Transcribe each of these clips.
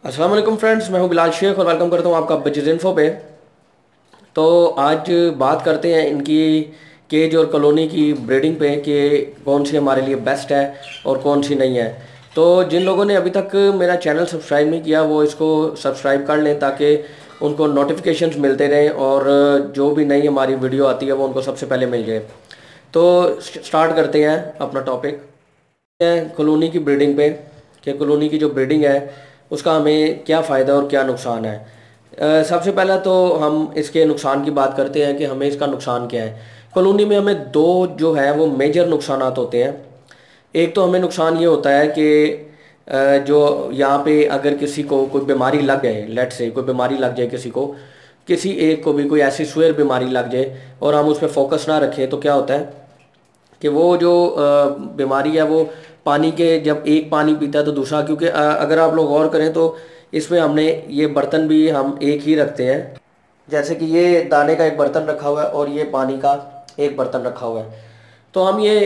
अस्सलाम वालेकुम फ्रेंड्स, मैं हूं बिलाल शेख और वेलकम करता हूं आपका बजीज इन्फो पे। तो आज बात करते हैं इनकी केज और कॉलोनी की ब्रीडिंग पे कि कौन सी हमारे लिए बेस्ट है और कौन सी नहीं है। तो जिन लोगों ने अभी तक मेरा चैनल सब्सक्राइब नहीं किया वो इसको सब्सक्राइब कर लें ताकि उनको नोटिफिकेशंस मिलते रहें और जो भी नई हमारी वीडियो आती है वो उनको सबसे पहले मिल जाए। तो स्टार्ट करते हैं अपना टॉपिक है कॉलोनी की ब्रीडिंग पे कि कॉलोनी की जो ब्रीडिंग है उसका हमें क्या फ़ायदा और क्या नुकसान है। सबसे पहला तो हम इसके नुकसान की बात करते हैं कि हमें इसका नुकसान क्या है। कॉलोनी में हमें दो जो है वो मेजर नुकसानात होते हैं। एक तो हमें नुकसान ये होता है कि जो यहाँ पे अगर किसी को कोई बीमारी लग जाए, लेट से कोई बीमारी लग जाए किसी को, किसी एक को भी कोई ऐसी सुअर बीमारी लग जाए और हम उस पर फोकस ना रखें तो क्या होता है कि वो जो बीमारी है वो पानी के जब एक पानी पीता है तो दूसरा, क्योंकि अगर आप लोग गौर करें तो इसमें हमने ये बर्तन भी हम एक ही रखते हैं। जैसे कि ये दाने का एक बर्तन रखा हुआ है और ये पानी का एक बर्तन रखा हुआ है। तो हम ये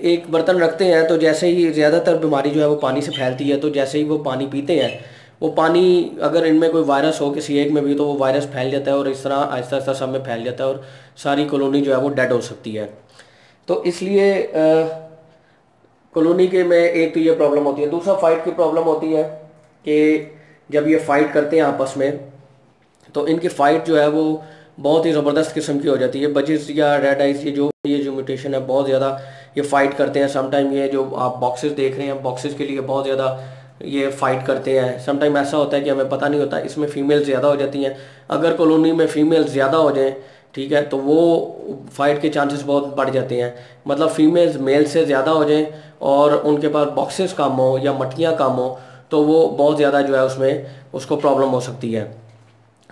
एक बर्तन रखते हैं तो जैसे ही ज़्यादातर बीमारी जो है वो पानी से फैलती है, तो जैसे ही वो पानी पीते हैं वो पानी अगर इनमें कोई वायरस हो किसी एक में भी तो वो वायरस फैल जाता है और इस तरह आहिस्ता आहिस्ता सब में फैल जाता है और सारी कॉलोनी जो है वो डेड हो सकती है। तो इसलिए कॉलोनी के में एक तो ये प्रॉब्लम होती है। दूसरा फाइट की प्रॉब्लम होती है कि जब ये फाइट करते हैं आपस में तो इनकी फाइट जो है वो बहुत ही ज़बरदस्त किस्म की हो जाती है। बजिस या रेड आइस ये जो म्यूटेशन है बहुत ज़्यादा ये फाइट करते हैं। समटाइम ये जो आप बॉक्सेस देख रहे हैं बॉक्सेस के लिए बहुत ज़्यादा ये फाइट करते हैं। समटाइम ऐसा होता है कि हमें पता नहीं होता, इसमें फ़ीमेल ज़्यादा हो जाती हैं। अगर कॉलोनी में फ़ीमेल ज़्यादा हो जाए, ठीक है, तो वो फाइट के चांसेस बहुत बढ़ जाते हैं। मतलब फीमेल्स मेल से ज़्यादा हो जाएं और उनके पास बॉक्सेस कम हो या मटकियाँ कम हो तो वो बहुत ज़्यादा जो है उसमें उसको प्रॉब्लम हो सकती है।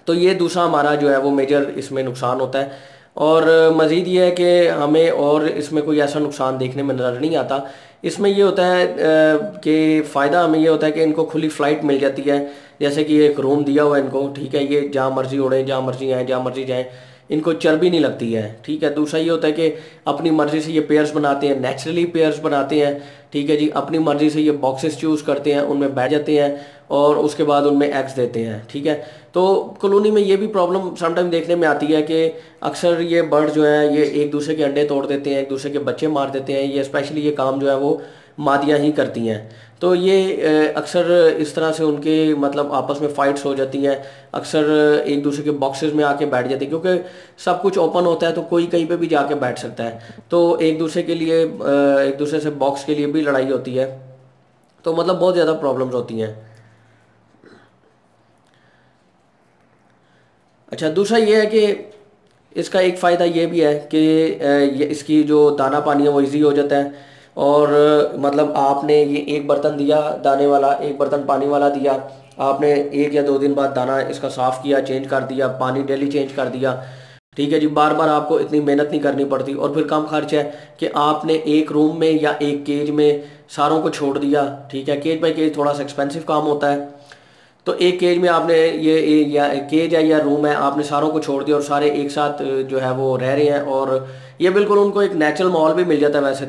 तो ये दूसरा हमारा जो है वो मेजर इसमें नुकसान होता है। और मज़ीद ये है कि हमें और इसमें कोई ऐसा नुकसान देखने में नज़र नहीं आता। इसमें ये होता है कि फ़ायदा हमें ये होता है कि इनको खुली फ़्लाइट मिल जाती है। जैसे कि एक रूम दिया हुआ है इनको, ठीक है, ये जहाँ मर्जी उड़ें, जहाँ मर्जी आएँ, जहाँ मर्जी जाएँ, इनको चर्बी नहीं लगती है। ठीक है, दूसरा ये होता है कि अपनी मर्ज़ी से ये पेयर्स बनाते हैं, नेचुरली पेयर्स बनाते हैं। ठीक है जी, अपनी मर्ज़ी से ये बॉक्सेस चूज़ करते हैं, उनमें बैठ जाते हैं और उसके बाद उनमें एग्स देते हैं। ठीक है, तो कॉलोनी में ये भी प्रॉब्लम समटाइम देखने में आती है कि अक्सर ये बर्ड जो है ये एक दूसरे के अंडे तोड़ देते हैं, एक दूसरे के बच्चे मार देते हैं। ये स्पेशली ये काम जो है वो मादियाँ ही करती हैं। तो ये अक्सर इस तरह से उनके मतलब आपस में फ़ाइट्स हो जाती हैं। अक्सर एक दूसरे के बॉक्सेस में आके बैठ जाते हैं क्योंकि सब कुछ ओपन होता है तो कोई कहीं पे भी जाके बैठ सकता है। तो एक दूसरे के लिए एक दूसरे से बॉक्स के लिए भी लड़ाई होती है। तो मतलब बहुत ज़्यादा प्रॉब्लम्स होती हैं। अच्छा, दूसरा ये है कि इसका एक फ़ायदा ये भी है कि ये इसकी जो दाना पानी है वो इजी हो जाता है। और मतलब आपने ये एक बर्तन दिया दाने वाला, एक बर्तन पानी वाला दिया, आपने एक या दो दिन बाद दाना इसका साफ़ किया, चेंज कर दिया, पानी डेली चेंज कर दिया। ठीक है जी, बार बार आपको इतनी मेहनत नहीं करनी पड़ती और फिर कम खर्च है कि आपने एक रूम में या एक केज में सारों को छोड़ दिया। ठीक है, केज बाई केज थोड़ा सा एक्सपेंसिव काम होता है। तो एक केज में आपने या केज है या रूम है, आपने सारों को छोड़ दिया और सारे एक साथ जो है वो रह रहे हैं और ये बिल्कुल उनको एक नेचुरल माहौल भी मिल जाता है वैसे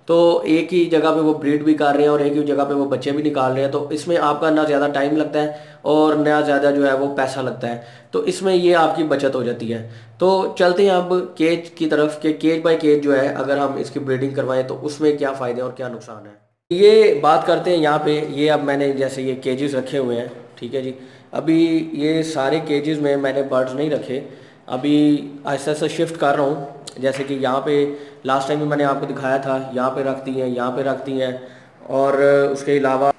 तो एक ही जगह पे वो ब्रीड भी कर रहे हैं और एक ही जगह पे वो बच्चे भी निकाल रहे हैं। तो इसमें आपका ना ज़्यादा टाइम लगता है और ना ज़्यादा जो है वो पैसा लगता है। तो इसमें ये आपकी बचत हो जाती है। तो चलते हैं अब केज की तरफ कि केज बाय केज जो है अगर हम इसकी ब्रीडिंग करवाएं तो उसमें क्या फ़ायदे और क्या नुकसान है। ये बात करते हैं यहाँ पे। ये अब मैंने जैसे ये केजेस रखे हुए हैं, ठीक है जी। अभी ये सारे केजेस में मैंने बर्ड्स नहीं रखे, अभी आहिस्ता आहिस्ता शिफ्ट कर रहा हूँ। जैसे कि यहाँ पे लास्ट टाइम भी मैंने आपको दिखाया था, यहाँ पे रख दी हैं, यहाँ पे रख दी हैं और उसके अलावा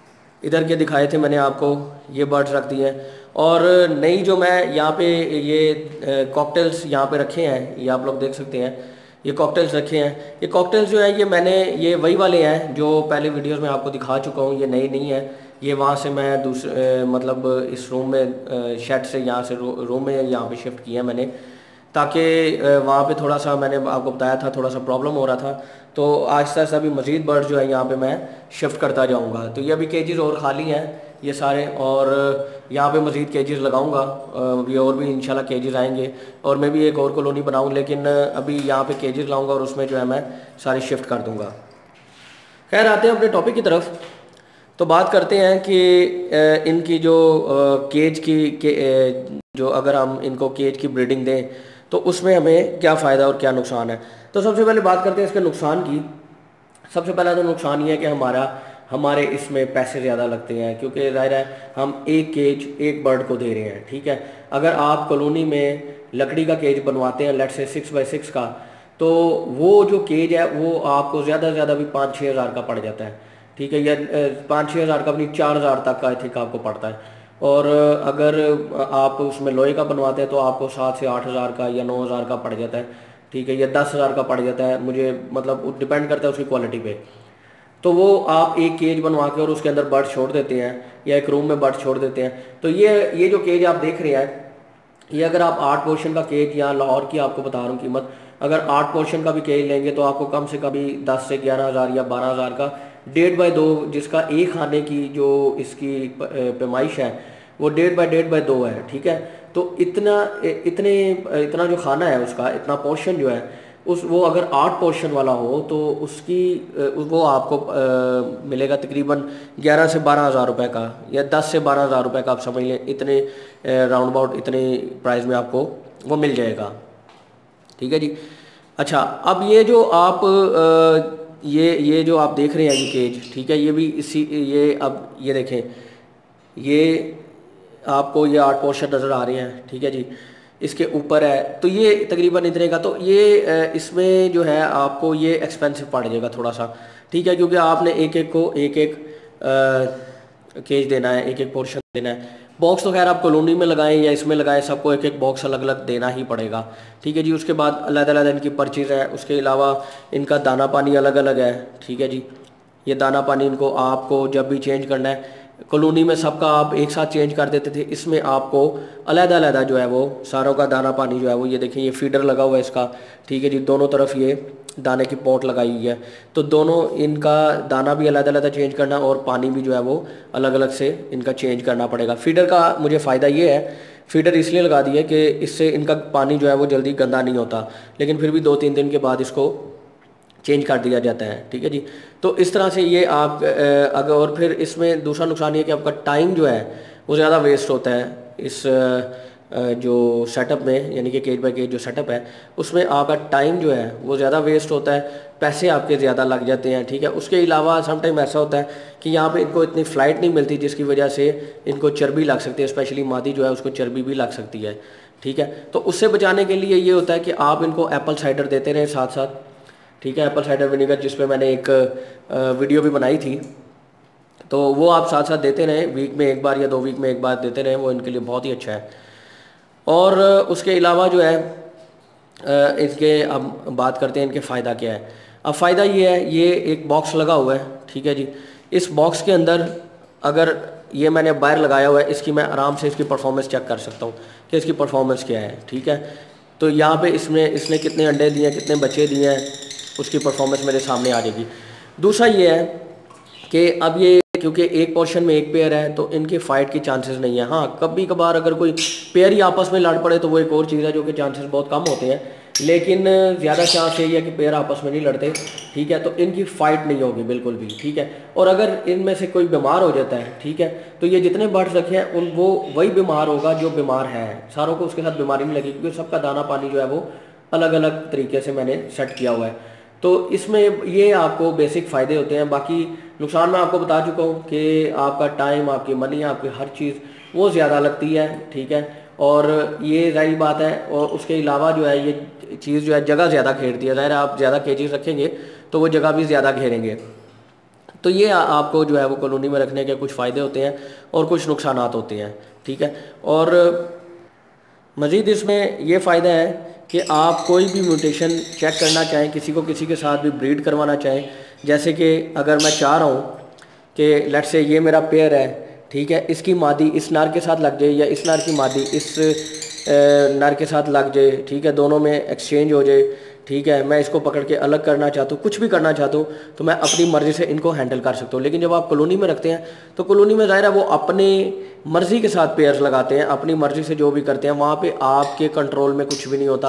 इधर के दिखाए थे मैंने आपको, ये बर्ड्स रख दिए हैं। और नई जो मैं यहाँ पे ये कॉकटेल्स यहाँ पे रखे हैं, ये आप लोग देख सकते हैं, ये कॉकटेल्स रखे हैं। ये कॉकटेल्स जो है ये मैंने ये वही वाले हैं जो पहले वीडियोस में आपको दिखा चुका हूँ, ये नई नहीं है। ये वहाँ से मैं दूसरे मतलब इस रूम में शेड से यहाँ से रूम में यहाँ पे शिफ्ट किया मैंने, ताकि वहाँ पे थोड़ा सा मैंने आपको बताया था थोड़ा सा प्रॉब्लम हो रहा था। तो आहिस्ता आहिस्ता अभी मज़ीद बर्ड जो है यहाँ पे मैं शिफ्ट करता जाऊँगा। तो ये अभी केजेस और ख़ाली हैं ये सारे, और यहाँ पे मज़ीद केजेस लगाऊँगा। अभी और भी इंशाल्लाह केजेस आएंगे और मैं भी एक और कॉलोनी बनाऊँ, लेकिन अभी यहाँ पे केजेस लाऊँगा और उसमें जो है मैं सारी शिफ्ट कर दूँगा। खैर, आते हैं अपने टॉपिक की तरफ। तो बात करते हैं कि इनकी जो केज की जो अगर हम इनको केज की ब्रीडिंग दें तो उसमें हमें क्या फ़ायदा और क्या नुकसान है। तो सबसे पहले बात करते हैं इसके नुकसान की। सबसे पहला तो नुकसान ये है कि हमारे इसमें पैसे ज़्यादा लगते हैं, क्योंकि ज़ाहिर है हम एक केज एक बर्ड को दे रहे हैं, ठीक है। अगर आप कॉलोनी में लकड़ी का केज बनवाते हैं, लेट से 6x6 का, तो वो जो केज है वो आपको ज़्यादा से ज़्यादा भी 5-6 हज़ार का पड़ जाता है, ठीक है। या 5-6 हज़ार का, अपनी 4 हज़ार तक का आई थिंक आपको पड़ता है। और अगर आप उसमें लोहे का बनवाते हैं तो आपको 7 से 8 हज़ार का या 9 हज़ार का पड़ जाता है, ठीक है, या 10 हज़ार का पड़ जाता है, मुझे मतलब डिपेंड करता है उसकी क्वालिटी पे। तो वो आप एक केज बनवा के और उसके अंदर बर्ड छोड़ देते हैं या एक रूम में बर्ड छोड़ देते हैं। तो ये जो केज आप देख रहे हैं, ये अगर आप 8 पोर्शन का केज, या लाहौर की आपको बता रहा हूँ कीमत, अगर 8 पोर्शन का भी केज लेंगे तो आपको कम से कम 10 से 11 हज़ार या 12 हज़ार का 1.5x2, जिसका एक खाने की जो इसकी पैमाइश है वो 1.5x2 है, ठीक है। तो इतना जो खाना है उसका, इतना पोर्शन जो है उस वो अगर 8 पोर्शन वाला हो तो उसकी वो आपको मिलेगा तकरीबन 11 से 12 हज़ार रुपये का, या 10 से 12 हज़ार रुपये का आप समझ लें। इतने राउंड अबाउट इतने प्राइस में आपको वो मिल जाएगा, ठीक है जी। अच्छा, अब ये जो आप ये जो आप देख रहे हैं ये केज, ठीक है, ये भी इसी ये अब ये देखें, ये आपको ये 8 पोर्शन नज़र आ रहे हैं, ठीक है जी। इसके ऊपर है तो ये तकरीबन इतने का, तो ये इसमें जो है आपको ये एक्सपेंसिव पड़ जाएगा थोड़ा सा, ठीक है, क्योंकि आपने एक एक को एक एक केज देना है, एक एक पोर्शन देना है। बॉक्स तो खैर आप कॉलोनी में लगाएं या इसमें लगाएं, सबको एक एक बॉक्स अलग अलग देना ही पड़ेगा, ठीक है जी। उसके बाद अलग-अलग इनकी परचेज़ है, उसके अलावा इनका दाना पानी अलग अलग है, ठीक है जी। ये दाना पानी इनको आपको जब भी चेंज करना है, कॉलोनी में सबका आप एक साथ चेंज कर देते थे, इसमें आपको अलग-अलग जो है वो सारों का दाना पानी जो है वो, ये देखिए ये फीडर लगा हुआ है इसका, ठीक है जी। दोनों तरफ ये दाने की पॉट लगाई हुई है, तो दोनों इनका दाना भी अलग-अलग चेंज करना और पानी भी जो है वो अलग अलग से इनका चेंज करना पड़ेगा। फीडर का मुझे फ़ायदा ये है, फीडर इसलिए लगा दिया कि इससे इनका पानी जो है वो जल्दी गंदा नहीं होता, लेकिन फिर भी 2-3 दिन के बाद इसको चेंज कर दिया जाता है, ठीक है जी। तो इस तरह से ये आप अगर, और फिर इसमें दूसरा नुकसान ये कि आपका टाइम जो है वो ज़्यादा वेस्ट होता है इस जो सेटअप में, यानी कि केज बाय केज जो सेटअप है उसमें आपका टाइम जो है वो ज़्यादा वेस्ट होता है, पैसे आपके ज़्यादा लग जाते हैं, ठीक है। उसके अलावा समटाइम ऐसा होता है कि यहाँ पे इनको इतनी फ़्लाइट नहीं मिलती, जिसकी वजह से इनको चर्बी लग सकती है, स्पेशली मादी जो है उसको चर्बी भी लग सकती है, ठीक है। तो उससे बचाने के लिए ये होता है कि आप इनको एप्पल साइडर देते रहें साथ साथ, ठीक है। एप्पल साइडर विनेगर, जिस पे मैंने एक वीडियो भी बनाई थी, तो वो आप साथ साथ देते रहें, वीक में एक बार या 2 वीक में एक बार देते रहें, वो इनके लिए बहुत ही अच्छा है। और उसके अलावा जो है इसके अब बात करते हैं इनके फ़ायदा क्या है। अब फ़ायदा ये है, ये एक बॉक्स लगा हुआ है, ठीक है जी। इस बॉक्स के अंदर अगर ये मैंने बाहर लगाया हुआ है, इसकी मैं आराम से इसकी परफॉर्मेंस चेक कर सकता हूँ कि इसकी परफॉर्मेंस क्या है, ठीक है। तो यहाँ पे इसने कितने अंडे दिए हैं, कितने बच्चे दिए हैं, उसकी परफॉर्मेंस मेरे सामने आ जाएगी। दूसरा ये है कि अब ये क्योंकि एक पोर्शन में एक पेयर है तो इनके फाइट की चांसेस नहीं है। हाँ, कभी कभार अगर कोई पेयर ही आपस में लड़ पड़े तो वो एक और चीज़ है, जो कि चांसेस बहुत कम होते हैं, लेकिन ज़्यादा चांस यही है कि पेयर आपस में नहीं लड़ते, ठीक है। तो इनकी फ़ाइट नहीं होगी बिल्कुल भी, ठीक है। और अगर इनमें से कोई बीमार हो जाता है, ठीक है, तो ये जितने बर्ड्स रखे हैं उन वो वही बीमार होगा जो बीमार है, सारों को उसके साथ बीमारी नहीं लगी, क्योंकि सबका दाना पानी जो है वो अलग अलग तरीके से मैंने सेट किया हुआ है। तो इसमें ये आपको बेसिक फ़ायदे होते हैं। बाकी नुकसान मैं आपको बता चुका हूँ कि आपका टाइम, आपकी मनी, आपकी हर चीज़ वो ज़्यादा लगती है, ठीक है। और ये ज़ाहिर बात है, और उसके अलावा जो है ये चीज़ जो है जगह ज़्यादा घेरती है। ज़ाहिर आप ज़्यादा केजेस रखेंगे तो वो जगह भी ज़्यादा घेरेंगे। तो ये आपको जो है वो कॉलोनी में रखने के कुछ फ़ायदे होते हैं और कुछ नुकसान होते हैं, ठीक है। और मज़ीद इसमें ये फ़ायदा है कि आप कोई भी म्यूटेशन चेक करना चाहें, किसी को किसी के साथ भी ब्रीड करवाना चाहें, जैसे कि अगर मैं चाह रहा हूँ कि लेट्स से ये मेरा पेयर है, ठीक है, इसकी मादी इस नर के साथ लग जाए या इस नर की मादी इस नर के साथ लग जाए, ठीक है, दोनों में एक्सचेंज हो जाए, ठीक है। मैं इसको पकड़ के अलग करना चाहता हूँ, कुछ भी करना चाहता हूँ, तो मैं अपनी मर्ज़ी से इनको हैंडल कर सकता हूँ। लेकिन जब आप कॉलोनी में रखते हैं तो कॉलोनी में ज़ाहिर है वो अपनी मर्ज़ी के साथ पेयर्स लगाते हैं, अपनी मर्ज़ी से जो भी करते हैं, वहाँ पे आपके कंट्रोल में कुछ भी नहीं होता।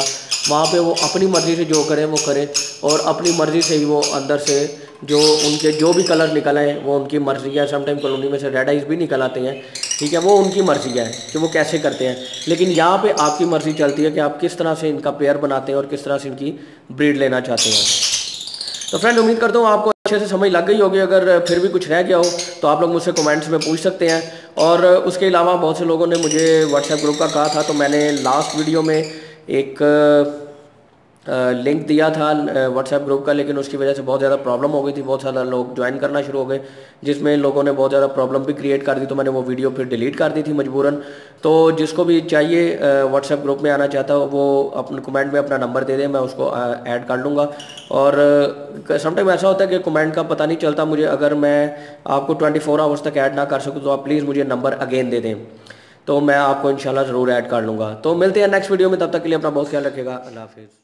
वहाँ पे वो अपनी मर्ज़ी से जो करें वो करें और अपनी मर्ज़ी से ही वो अंदर से जो उनके जो भी कलर निकल आए वो उनकी मर्ज़ी है। समटाइम कॉलोनी में से रेड आइज़ भी निकल आते हैं, ठीक है, वो उनकी मर्ज़ी है कि वो कैसे करते हैं। लेकिन यहाँ पे आपकी मर्ज़ी चलती है कि आप किस तरह से इनका पेयर बनाते हैं और किस तरह से इनकी ब्रीड लेना चाहते हैं। तो फ्रेंड उम्मीद करता हूँ आपको अच्छे से समझ लग गई होगी। अगर फिर भी कुछ रह गया हो तो आप लोग मुझसे कमेंट्स में पूछ सकते हैं। और उसके अलावा बहुत से लोगों ने मुझे व्हाट्सएप ग्रुप का कहा था, तो मैंने लास्ट वीडियो में एक लिंक दिया था व्हाट्सएप ग्रुप का, लेकिन उसकी वजह से बहुत ज़्यादा प्रॉब्लम हो गई थी, बहुत सारा लोग ज्वाइन करना शुरू हो गए, जिसमें लोगों ने बहुत ज़्यादा प्रॉब्लम भी क्रिएट कर दी, तो मैंने वो वीडियो फिर डिलीट कर दी थी मजबूरन। तो जिसको भी चाहिए व्हाट्सएप ग्रुप में आना चाहता हो वो अपने कमेंट में अपना नंबर दे दें, मैं उसको ऐड कर लूँगा। और समटाइम ऐसा होता है कि कमेंट का पता नहीं चलता मुझे, अगर मैं आपको 24 आवर्स तक ऐड ना कर सकूँ तो आप प्लीज़ मुझे नंबर अगेन दे दें, तो मैं आपको इंशाल्लाह ज़रूर ऐड कर लूँगा। तो मिलते हैं नेक्स्ट वीडियो में, तब तक के लिए अपना बहुत ख्याल रखिएगा। अल्लाह हाफिज़।